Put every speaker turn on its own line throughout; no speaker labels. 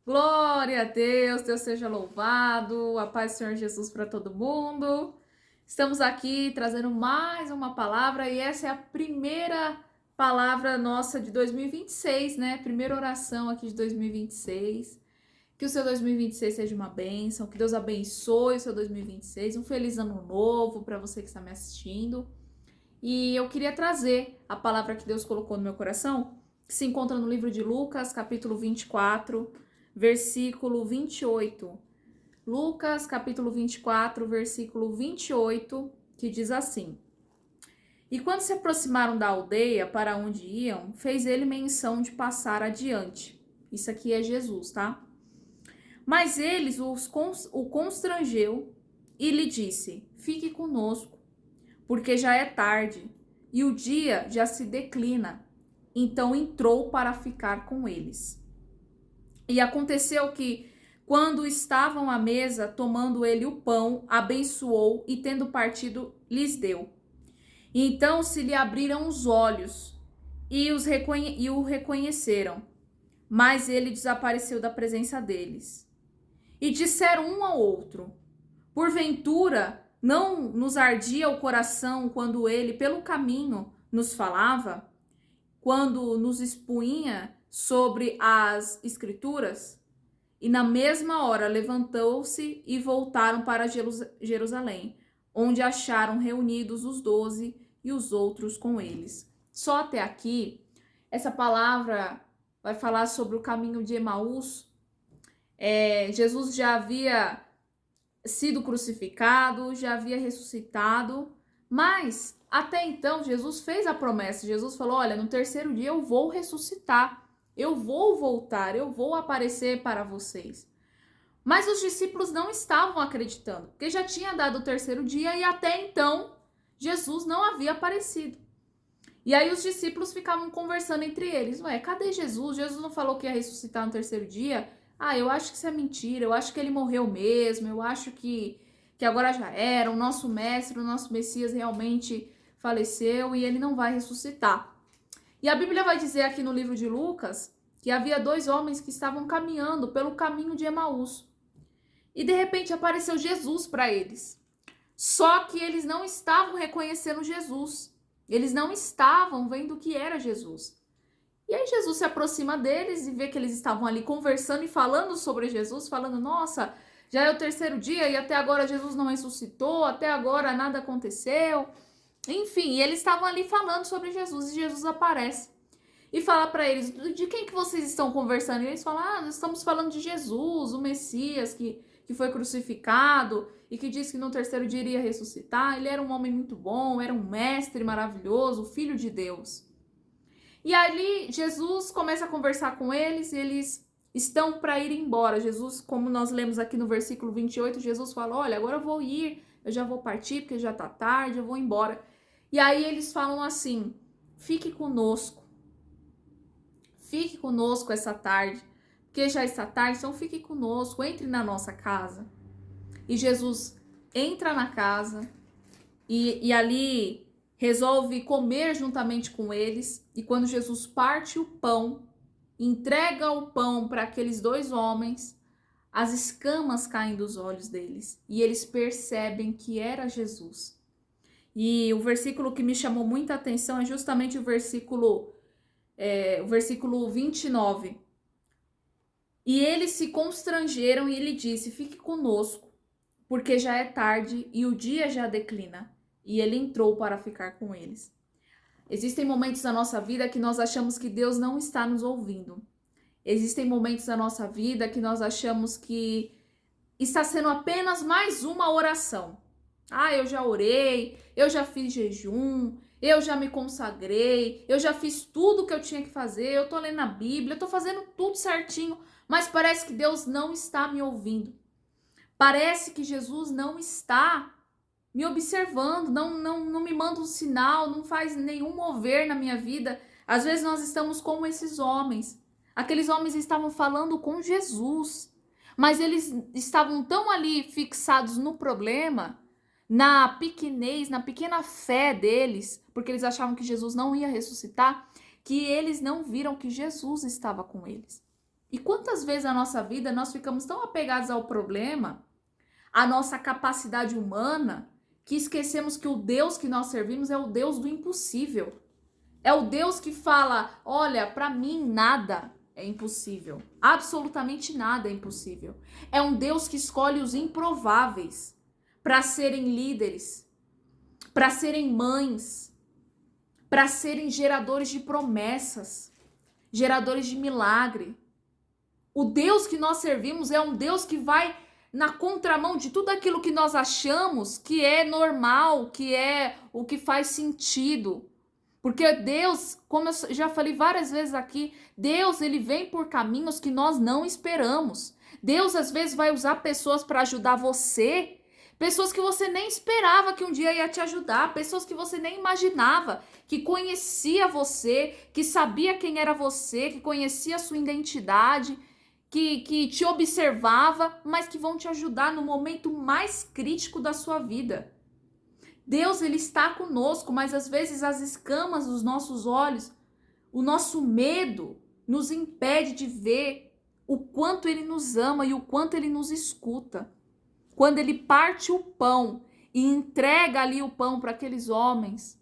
Glória a Deus, Deus seja louvado, a paz do Senhor Jesus para todo mundo. Estamos aqui trazendo mais uma palavra e essa é a primeira palavra nossa de 2026, né? Primeira oração aqui de 2026. Que o seu 2026 seja uma bênção, que Deus abençoe o seu 2026. Um feliz ano novo para você que está me assistindo. E eu queria trazer a palavra que Deus colocou no meu coração, que se encontra no livro de Lucas, capítulo 24, versículo 28. Lucas, capítulo 24, versículo 28, que diz assim: E quando se aproximaram da aldeia para onde iam, fez ele menção de passar adiante. Isso aqui é Jesus, tá? Mas eles o constrangeu e lhe disse: Fique conosco, porque já é tarde e o dia já se declina. Então entrou para ficar com eles. E aconteceu que, quando estavam à mesa, tomando ele o pão, abençoou e, tendo partido, lhes deu. E então se lhe abriram os olhos e o reconheceram, mas ele desapareceu da presença deles. E disseram um ao outro: Porventura, não nos ardia o coração quando ele, pelo caminho, nos falava, quando nos expunha sobre as Escrituras? E na mesma hora levantou-se e voltaram para Jerusalém, onde acharam reunidos os 12 e os outros com eles. Só até aqui, essa palavra vai falar sobre o caminho de Emaús. Jesus já havia sido crucificado, já havia ressuscitado, mas até então Jesus fez a promessa. Jesus falou: olha, no terceiro dia eu vou ressuscitar, eu vou voltar, eu vou aparecer para vocês. Mas os discípulos não estavam acreditando, porque já tinha dado o terceiro dia e até então Jesus não havia aparecido. E aí os discípulos ficavam conversando entre eles: ué, cadê Jesus? Jesus não falou que ia ressuscitar no terceiro dia? Ah, eu acho que isso é mentira, eu acho que ele morreu mesmo, eu acho que agora já era, o nosso mestre, o nosso Messias realmente faleceu e ele não vai ressuscitar. E a Bíblia vai dizer aqui no livro de Lucas que havia 2 homens que estavam caminhando pelo caminho de Emaús. E de repente apareceu Jesus para eles. Só que eles não estavam reconhecendo Jesus. Eles não estavam vendo o que era Jesus. E aí Jesus se aproxima deles e vê que eles estavam ali conversando e falando sobre Jesus, falando: nossa, já é o terceiro dia e até agora Jesus não ressuscitou, até agora nada aconteceu. Enfim, eles estavam ali falando sobre Jesus e Jesus aparece e fala para eles: de quem que vocês estão conversando? E eles falam: ah, nós estamos falando de Jesus, o Messias que foi crucificado e que disse que no terceiro dia iria ressuscitar. Ele era um homem muito bom, era um mestre maravilhoso, filho de Deus. E ali Jesus começa a conversar com eles e eles estão para ir embora. Jesus, como nós lemos aqui no versículo 28, Jesus fala: olha, agora eu vou ir, eu já vou partir porque já tá tarde, eu vou embora. E aí eles falam assim: fique conosco essa tarde, porque já está tarde, então fique conosco, entre na nossa casa. E Jesus entra na casa e ali resolve comer juntamente com eles. E quando Jesus parte o pão, entrega o pão para aqueles 2 homens, as escamas caem dos olhos deles e eles percebem que era Jesus. E o versículo que me chamou muita atenção é justamente o versículo 29. E eles se constrangeram e ele disse: fique conosco, porque já é tarde e o dia já declina. E ele entrou para ficar com eles. Existem momentos na nossa vida que nós achamos que Deus não está nos ouvindo. Existem momentos na nossa vida que nós achamos que está sendo apenas mais uma oração. Ah, eu já orei, eu já fiz jejum, eu já me consagrei, eu já fiz tudo o que eu tinha que fazer, eu tô lendo a Bíblia, eu tô fazendo tudo certinho, mas parece que Deus não está me ouvindo. Parece que Jesus não está me observando, não me manda um sinal, não faz nenhum mover na minha vida. Às vezes nós estamos como esses homens. Aqueles homens estavam falando com Jesus, mas eles estavam tão ali fixados no problema, na pequenez, na pequena fé deles, porque eles achavam que Jesus não ia ressuscitar, que eles não viram que Jesus estava com eles. E quantas vezes na nossa vida nós ficamos tão apegados ao problema, à nossa capacidade humana, que esquecemos que o Deus que nós servimos é o Deus do impossível. É o Deus que fala, olha, para mim nada é impossível. Absolutamente nada é impossível. É um Deus que escolhe os improváveis para serem líderes, para serem mães, para serem geradores de promessas, geradores de milagre. O Deus que nós servimos é um Deus que vai na contramão de tudo aquilo que nós achamos que é normal, que é o que faz sentido. Porque Deus, como eu já falei várias vezes aqui, Deus ele vem por caminhos que nós não esperamos. Deus às vezes vai usar pessoas para ajudar você, pessoas que você nem esperava que um dia ia te ajudar, pessoas que você nem imaginava, que conhecia você, que sabia quem era você, que conhecia a sua identidade, que te observava, mas que vão te ajudar no momento mais crítico da sua vida. Deus, ele está conosco, mas às vezes as escamas dos nossos olhos, o nosso medo nos impede de ver o quanto ele nos ama e o quanto ele nos escuta. Quando ele parte o pão e entrega ali o pão para aqueles homens,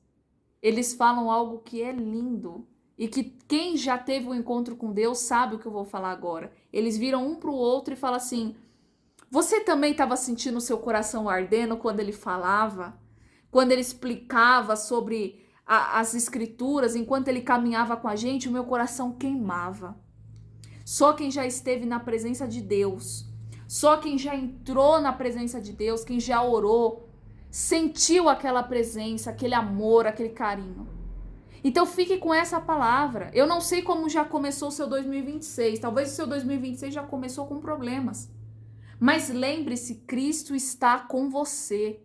eles falam algo que é lindo. E que quem já teve um encontro com Deus sabe o que eu vou falar agora. Eles viram um para o outro e falam assim, você também estava sentindo o seu coração ardendo quando ele falava? Quando ele explicava sobre as escrituras, enquanto ele caminhava com a gente, o meu coração queimava. Só quem já esteve na presença de Deus, só quem já entrou na presença de Deus, quem já orou, sentiu aquela presença, aquele amor, aquele carinho. Então fique com essa palavra. Eu não sei como já começou o seu 2026. Talvez o seu 2026 já começou com problemas. Mas lembre-se, Cristo está com você.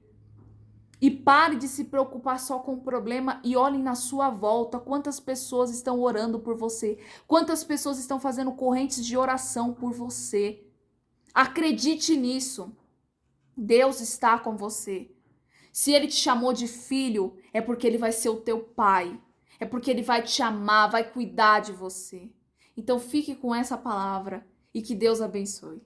E pare de se preocupar só com o problema e olhem na sua volta quantas pessoas estão orando por você. Quantas pessoas estão fazendo correntes de oração por você. Acredite nisso. Deus está com você. Se Ele te chamou de filho, é porque Ele vai ser o teu pai. É porque ele vai te amar, vai cuidar de você. Então fique com essa palavra e que Deus abençoe.